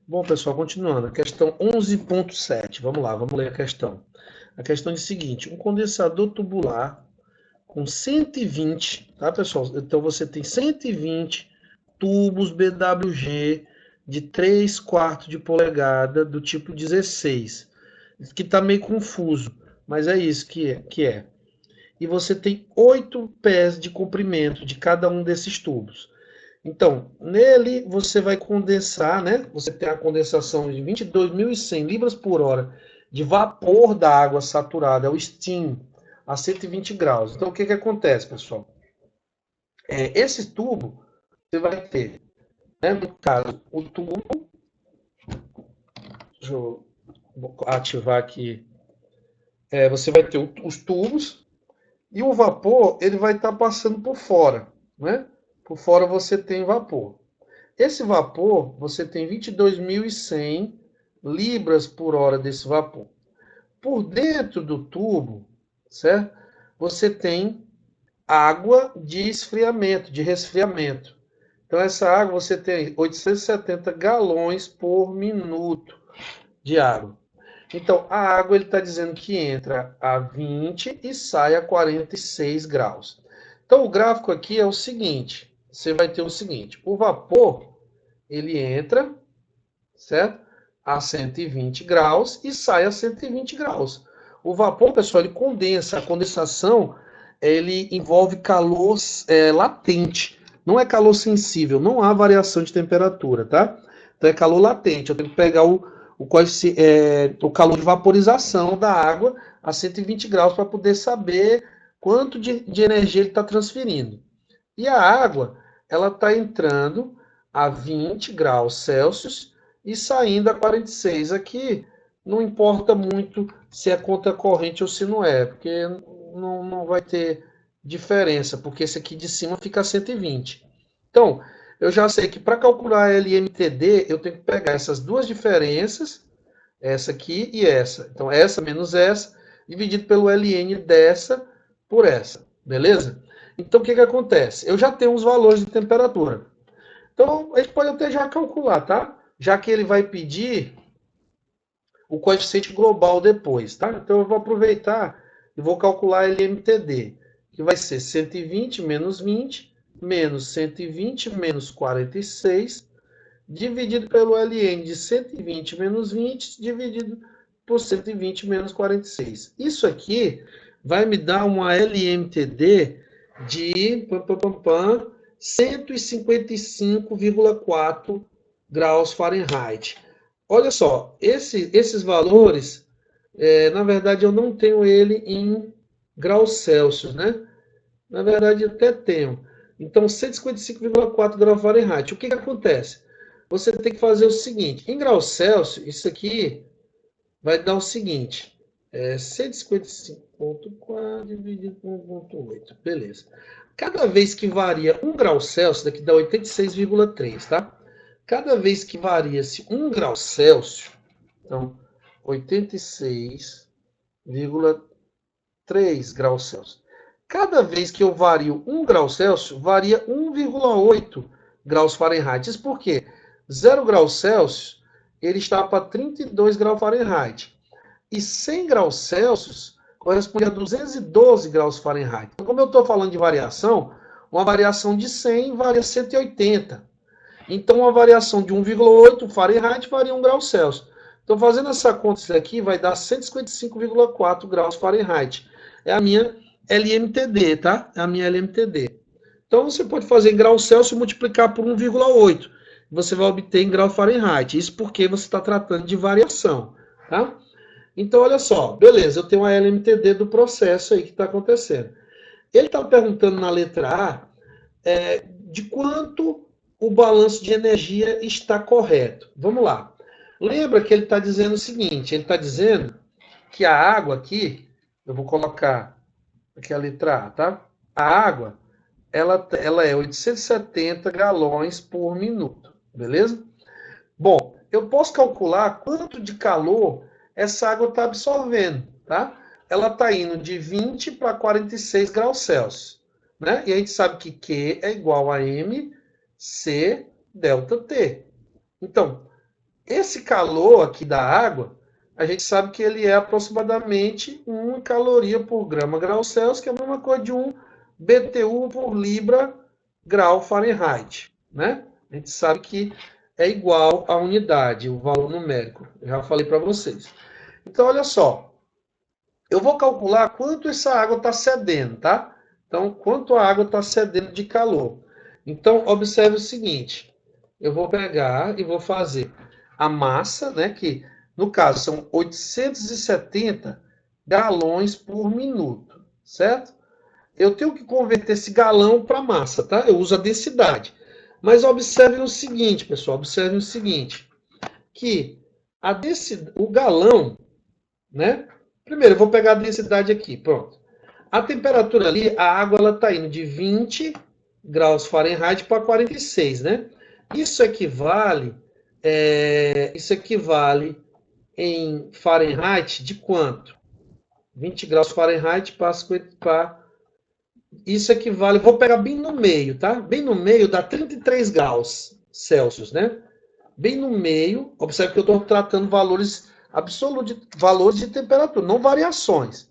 Bom, pessoal, continuando. A questão 11.7. Vamos lá, vamos ler a questão. A questão diz o seguinte: um condensador tubular com 120, tá, pessoal? Então você tem 120 tubos BWG de 3/4 de polegada do tipo 16, que está meio confuso, mas é isso que é. E você tem 8 pés de comprimento de cada um desses tubos. Então, nele você vai condensar, né? Você tem a condensação de 22.100 libras por hora de vapor da água saturada, o steam, a 120 graus. Então, o que acontece, pessoal? Esse tubo, você vai ter, né, no caso, o tubo, deixa eu ativar aqui, você vai ter os tubos e o vapor, ele vai estar passando por fora, né? Por fora você tem vapor. Esse vapor, você tem 22.100 libras por hora desse vapor. Por dentro do tubo, certo? Você tem água de esfriamento, de resfriamento. Então, essa água você tem 870 galões por minuto de água. Então, a água ele está dizendo que entra a 20 e sai a 46 graus. Então, o gráfico aqui é o seguinte: você vai ter o seguinte, o vapor ele entra, certo? A 120 graus e sai a 120 graus. O vapor, pessoal, ele condensa. A condensação, ele envolve calor latente. Não é calor sensível, não há variação de temperatura, tá? Então é calor latente. Eu tenho que pegar o calor de vaporização da água a 120 graus para poder saber quanto de energia ele está transferindo. E a água, ela está entrando a 20 graus Celsius e saindo a 46. Aqui não importa muito se é conta corrente ou se não é, porque não vai ter diferença, porque esse aqui de cima fica a 120. Então, eu já sei que para calcular a LMTD, eu tenho que pegar essas duas diferenças, essa aqui e essa. Então, essa menos essa, dividido pelo LN dessa por essa, beleza? Então, o que acontece? Eu já tenho os valores de temperatura. Então, a gente pode até já calcular, tá? Já que ele vai pedir o coeficiente global depois, tá? Então, eu vou aproveitar e vou calcular LMTD, que vai ser 120 menos 20, menos 120 menos 46, dividido pelo LN de 120 menos 20, dividido por 120 menos 46. Isso aqui vai me dar uma LMTD de 155,4 graus Fahrenheit. Olha só, esses valores, na verdade, eu não tenho ele em graus Celsius, né? Na verdade, eu até tenho. Então, 155,4 graus Fahrenheit. O que acontece? Você tem que fazer o seguinte: em graus Celsius, isso aqui vai dar o seguinte: 155,4 dividido por 1,8. Beleza. Cada vez que varia 1 grau Celsius, daqui dá 86,3, tá? Cada vez que varia-se 1 grau Celsius, então 86,3 graus Celsius. Cada vez que eu vario 1 grau Celsius, varia 1,8 graus Fahrenheit. Isso por quê? 0 graus Celsius, ele está para 32 graus Fahrenheit. E 100 graus Celsius corresponde a 212 graus Fahrenheit. Então, como eu estou falando de variação, uma variação de 100 varia 180. Então, uma variação de 1,8 Fahrenheit varia 1 grau Celsius. Então, fazendo essa conta, isso aqui vai dar 155,4 graus Fahrenheit. É a minha LMTD, tá? É a minha LMTD. Então, você pode fazer em graus Celsius e multiplicar por 1,8. Você vai obter em grau Fahrenheit. Isso porque você está tratando de variação, tá? Então, olha só. Beleza, eu tenho a LMTD do processo aí que está acontecendo. Ele está perguntando na letra A de quanto o balanço de energia está correto. Vamos lá. Lembra que ele está dizendo o seguinte: ele está dizendo que a água aqui, eu vou colocar aqui a letra A, tá? A água, ela é 870 galões por minuto, beleza? Bom, eu posso calcular quanto de calor essa água está absorvendo, tá? Ela está indo de 20 para 46 graus Celsius, né? E a gente sabe que Q é igual a MC delta T. Então, Esse calor aqui da água, a gente sabe que ele é aproximadamente 1 caloria por grama grau Celsius, que é a mesma coisa de 1 BTU por libra grau Fahrenheit, né? A gente sabe que é igual à unidade, o valor numérico. Eu já falei para vocês. Então, olha só. Eu vou calcular quanto essa água está cedendo, tá? Então, quanto a água está cedendo de calor. Então, observe o seguinte. Eu vou pegar e vou fazer a massa, né? Que, no caso, são 870 galões por minuto, certo? Eu tenho que converter esse galão para massa, tá? Eu uso a densidade. Mas observe o seguinte, pessoal. Observe o seguinte. Que o galão, né? Primeiro, eu vou pegar a densidade aqui, pronto. A temperatura ali, a água ela está indo de 20 graus Fahrenheit para 46, né? Isso equivale, isso equivale em Fahrenheit de quanto? 20 graus Fahrenheit para 50, isso equivale, vou pegar bem no meio, tá? Bem no meio dá 33 graus Celsius, né? Bem no meio, observe que eu estou tratando valores absolutos, valores de temperatura, não variações.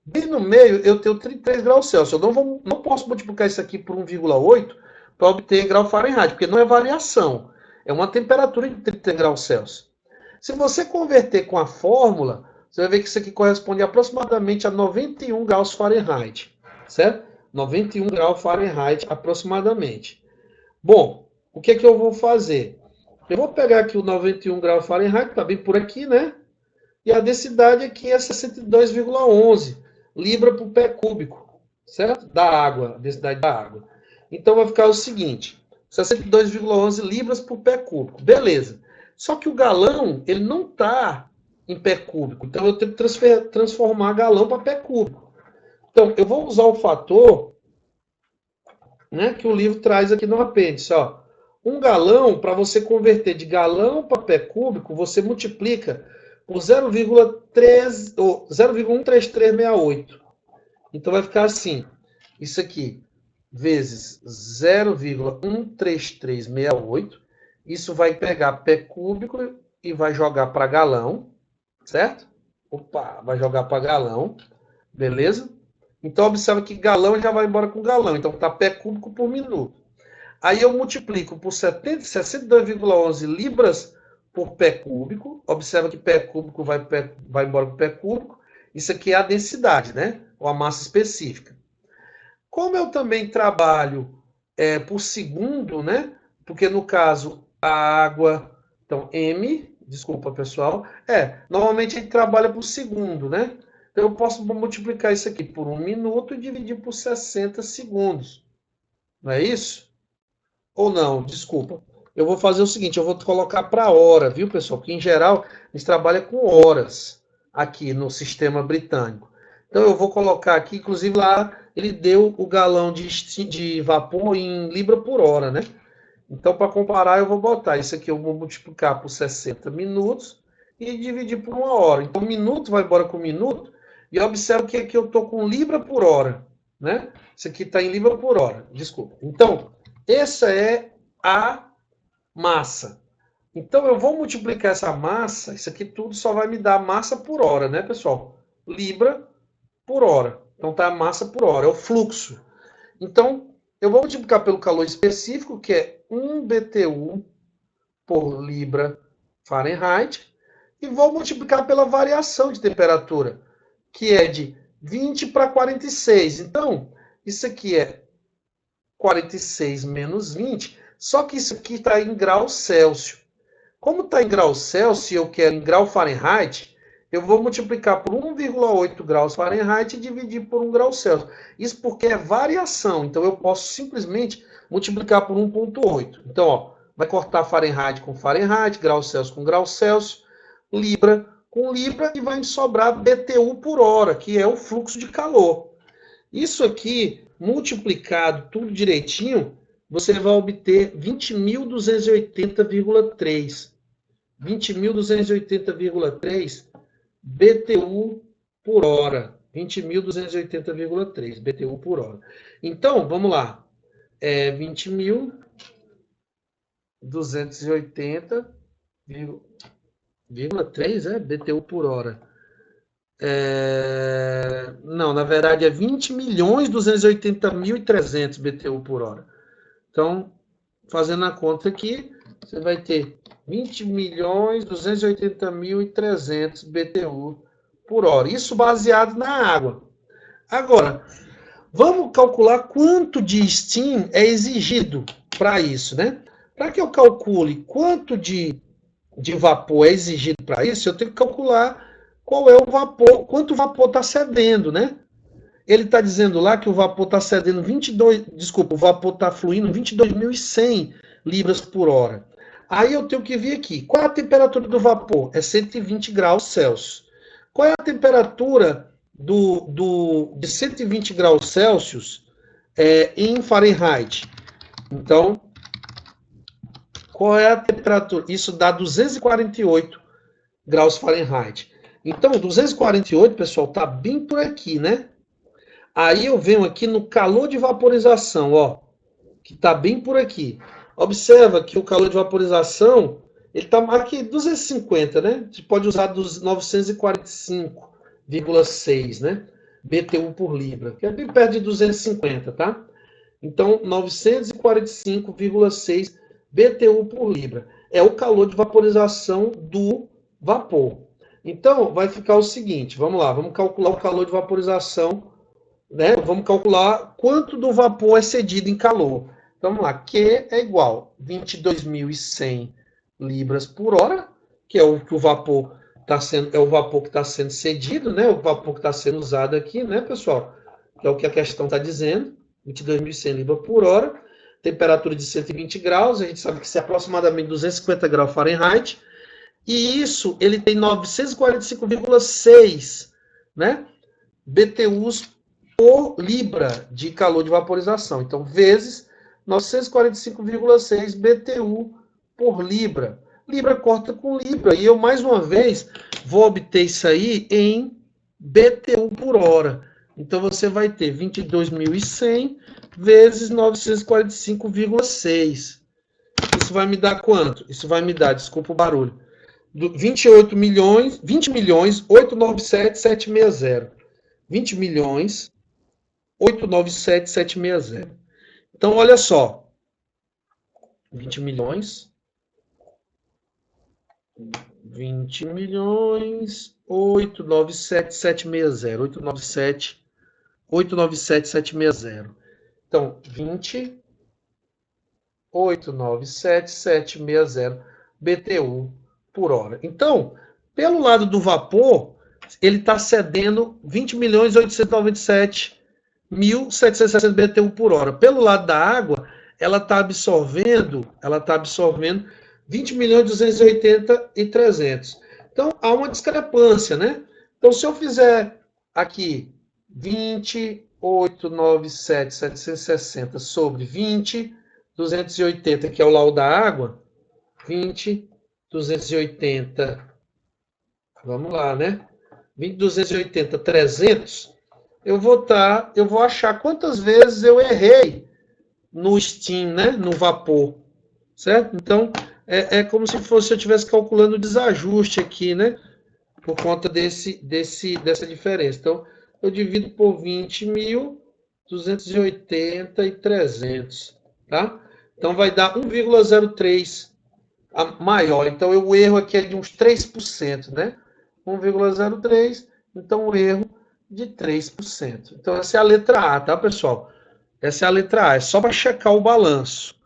Bem no meio eu tenho 33 graus Celsius. Eu não posso multiplicar isso aqui por 1,8 para obter grau Fahrenheit, porque não é variação. É uma temperatura de 30 graus Celsius. Se você converter com a fórmula, você vai ver que isso aqui corresponde aproximadamente a 91 graus Fahrenheit. Certo? 91 graus Fahrenheit aproximadamente. Bom, o que é que eu vou fazer? Eu vou pegar aqui o 91 graus Fahrenheit, está bem por aqui, né? E a densidade aqui é 62,11 libra por pé cúbico, certo? Da água, a densidade da água. Então vai ficar o seguinte, 62,11 libras por pé cúbico. Beleza. Só que o galão, ele não está em pé cúbico. Então eu tenho que transformar galão para pé cúbico. Então eu vou usar o fator, né, que o livro traz aqui no apêndice. Ó. Um galão, para você converter de galão para pé cúbico, você multiplica por 0,3 ou 0,13368. Então vai ficar assim, isso aqui vezes 0,13368, isso vai pegar pé cúbico e vai jogar para galão, certo? Opa, vai jogar para galão, beleza? Então observa que galão já vai embora com galão, então tá pé cúbico por minuto. Aí eu multiplico por 62,11 libras por pé cúbico. Observa que pé cúbico vai embora com pé cúbico. Isso aqui é a densidade, né? Ou a massa específica. Como eu também trabalho por segundo, né? Porque no caso a água, então M, desculpa pessoal, normalmente a gente trabalha por segundo, né? Então eu posso multiplicar isso aqui por 1 minuto e dividir por 60 segundos. Não é isso? Ou não, desculpa. Eu vou fazer o seguinte, eu vou colocar para hora, viu, pessoal? Porque, em geral, a gente trabalha com horas aqui no sistema britânico. Então, eu vou colocar aqui, inclusive lá, ele deu o galão de vapor em libra por hora, né? Então, para comparar, eu vou botar isso aqui, eu vou multiplicar por 60 minutos e dividir por 1 hora. Então, minuto vai embora com minuto, e observe que aqui eu estou com libra por hora, né? Isso aqui está em libra por hora, desculpa. Então, essa é a massa. Então, eu vou multiplicar essa massa, isso aqui tudo só vai me dar massa por hora, né, pessoal? Libra por hora. Então, tá a massa por hora, é o fluxo. Então, eu vou multiplicar pelo calor específico, que é 1 BTU por libra Fahrenheit, e vou multiplicar pela variação de temperatura, que é de 20 para 46. Então, isso aqui é 46 menos 20, só que isso aqui está em graus Celsius. Como está em graus Celsius e eu quero em grau Fahrenheit, eu vou multiplicar por 1,8 graus Fahrenheit e dividir por 1 grau Celsius. Isso porque é variação, então eu posso simplesmente multiplicar por 1,8. Então, ó, vai cortar Fahrenheit com Fahrenheit, grau Celsius com grau Celsius, Libra com Libra, e vai me sobrar BTU por hora, que é o fluxo de calor. Isso aqui, multiplicado tudo direitinho, você vai obter 20.280,3. 20.280,3 BTU por hora. 20.280,3 BTU por hora. Então, vamos lá. 20.280 0,3 BTU por hora. Não, na verdade é 20.280.300 BTU por hora. Então, fazendo a conta aqui, você vai ter 20.280.300 BTU por hora. Isso baseado na água. Agora, vamos calcular quanto de steam é exigido para isso, né? Para que eu calcule quanto de vapor é exigido para isso, eu tenho que calcular qual é o vapor, quanto o vapor está cedendo, né? Ele está dizendo lá que o vapor está cedendo o vapor está fluindo 22.100 libras por hora. Aí eu tenho que vir aqui. Qual é a temperatura do vapor? É 120 graus Celsius. Qual é a temperatura de 120 graus Celsius em Fahrenheit? Então, qual é a temperatura? Isso dá 248 graus Fahrenheit. Então, 248, pessoal, está bem por aqui, né? Aí eu venho aqui no calor de vaporização, ó, que está bem por aqui. Observa que o calor de vaporização, ele está aqui 250, né? Você pode usar dos 945,6, né? BTU por libra, que é bem perto de 250, tá? Então, 945,6 BTU por libra. É o calor de vaporização do vapor. Então, vai ficar o seguinte, vamos lá, vamos calcular o calor de vaporização, né? Vamos calcular quanto do vapor é cedido em calor. Então, vamos lá, Q é igual a 22.100 libras por hora, que é o que o vapor está sendo, é o vapor que está sendo cedido, né? O vapor que está sendo usado aqui, né, pessoal? Que é o que a questão está dizendo, 22.100 libras por hora, temperatura de 120 graus, a gente sabe que isso é aproximadamente 250 graus Fahrenheit, e isso ele tem 945,6, né? BTUs por libra de calor de vaporização. Então, vezes 945,6 BTU por libra. Libra corta com libra. E eu, mais uma vez, vou obter isso aí em BTU por hora. Então, você vai ter 22.100 vezes 945,6. Isso vai me dar quanto? Isso vai me dar, desculpa o barulho, 20 milhões, 897.760. 20 milhões, 897.760. Então, olha só. 20 milhões, 897.760. 897.760. Então, 20, 897.760 BTU por hora. Então, pelo lado do vapor, ele está cedendo 20.897.760 BTU por hora. Pelo lado da água, ela está absorvendo 20.280.300. Então, há uma discrepância, né? Então, se eu fizer aqui 28.97760 sobre 20.280, que é o laudo da água, 20.280, vamos lá, né? 20.280, 300, eu vou achar quantas vezes eu errei no steam, né? No vapor, certo? Então, é como se fosse eu estivesse calculando o desajuste aqui, né? Por conta dessa diferença. Então, eu divido por 20.280 e 300, tá? Então, vai dar 1,03 maior. Então, o erro aqui é de uns 3%, né? 1,03, então o erro de 3%. Então, essa é a letra A, tá, pessoal? Essa é a letra A, é só para checar o balanço.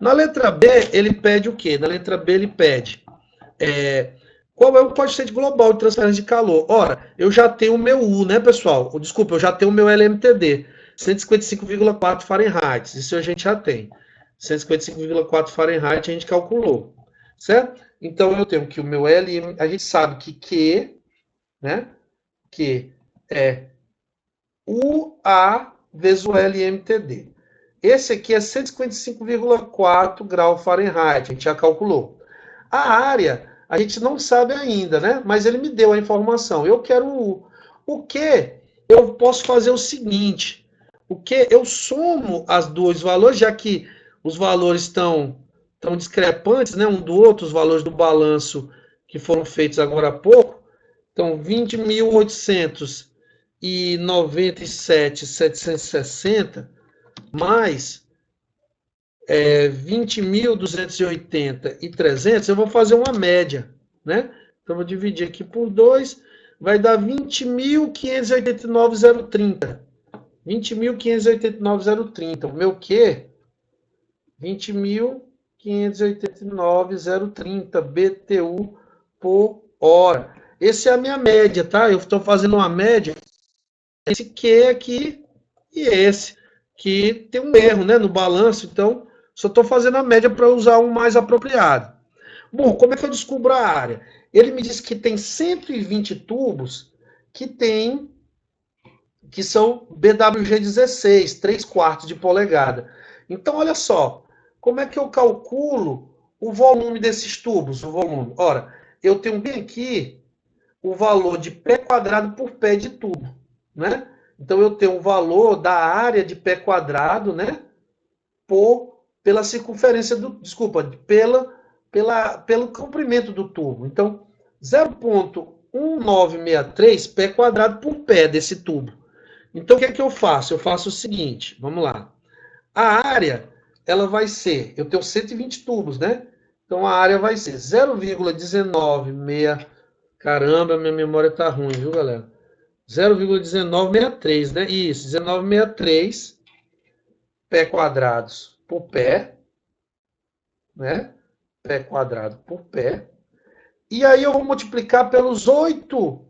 Na letra B, ele pede o quê? Na letra B, ele pede qual é o coeficiente global de transferência de calor. Ora, eu já tenho o meu U, né, pessoal? Desculpa, eu já tenho o meu LMTD, 155,4 Fahrenheit. Isso a gente já tem. 155,4 Fahrenheit a gente calculou, certo? Então, eu tenho que o meu LM, a gente sabe que Q, né, que é UA vezes o LMTD. Esse aqui é 155,4 graus Fahrenheit, a gente já calculou. A área, a gente não sabe ainda, né? Mas ele me deu a informação. Eu quero U. O que eu posso fazer o seguinte, o que eu somo as dois valores, já que os valores estão estão discrepantes, né, um do outro, os valores do balanço que foram feitos agora há pouco. Então, 20.897.760 mais 20.280 e 300, eu vou fazer uma média, né? Então, eu vou dividir aqui por 2, vai dar 20.589.030. 20.589.030. O meu Q? 20.589.030 BTU por hora. Essa é a minha média, tá? Eu estou fazendo uma média. Esse Q aqui e esse. Que tem um erro, né, no balanço. Então, só estou fazendo a média para usar um mais apropriado. Bom, como é que eu descubro a área? Ele me disse que tem 120 tubos que são BWG16, 3/4 de polegada. Então, olha só, como é que eu calculo o volume desses tubos? O volume. Ora, eu tenho bem aqui o valor de pé quadrado por pé de tubo, né? Então, eu tenho o valor da área de pé quadrado, né? Pela circunferência do... Desculpa, pelo comprimento do tubo. Então, 0,1963 pé quadrado por pé desse tubo. Então, o que é que eu faço? Eu faço o seguinte, vamos lá. A área, ela vai ser, eu tenho 120 tubos, né? Então, a área vai ser 0,196, caramba, minha memória tá ruim, viu, galera? 0,1963, né? Isso, 1963 pé quadrados por pé, né? Pé quadrado por pé. E aí eu vou multiplicar pelos 8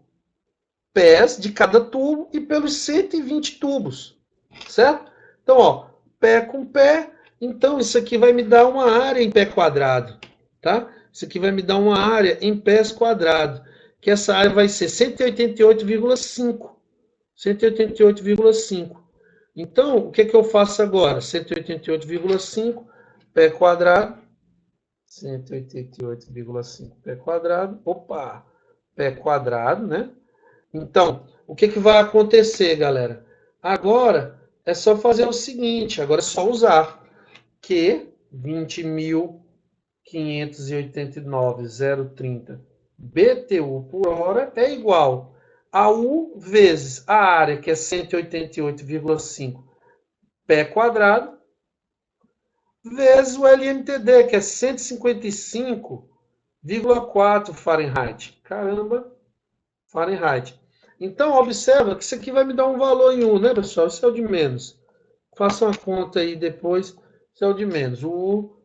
pés de cada tubo e pelos 120 tubos, certo? Então, ó, pé com pé, então isso aqui vai me dar uma área em pé quadrado, tá? Isso aqui vai me dar uma área em pés quadrados, que essa área vai ser 188,5. 188,5. Então, o que é que eu faço agora? 188,5 pé quadrado, 188,5 pé quadrado, opa, pé quadrado, né? Então, o que vai acontecer, galera? Agora é só fazer o seguinte, agora é só usar que 20.589,030 BTU por hora é igual a U vezes a área, que é 188,5 pé quadrado, vezes o LMTD, que é 155,4 Fahrenheit. Caramba, Fahrenheit. Então, observa que isso aqui vai me dar um valor em U, né, pessoal? Isso é o de menos. Faça uma conta aí depois, isso é o de menos. O U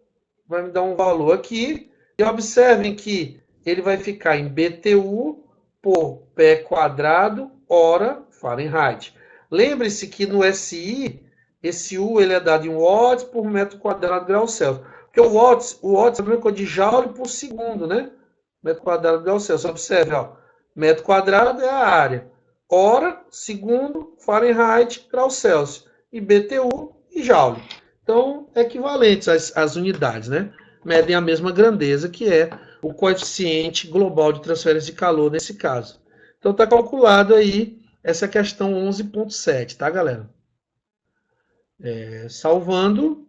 vai me dar um valor aqui. E observem que ele vai ficar em BTU por pé quadrado, hora, Fahrenheit. Lembre-se que no SI, esse U ele é dado em watts por metro quadrado grau Celsius. Porque o watts é a mesma coisa de joule por segundo, né? Metro quadrado grau Celsius. Observe, ó. Metro quadrado é a área. Hora, segundo, Fahrenheit, grau Celsius. E BTU e joule. Então, equivalentes às unidades, né? Medem a mesma grandeza, que é o coeficiente global de transferência de calor nesse caso. Então, está calculado aí essa questão 11.7, tá, galera? Salvando.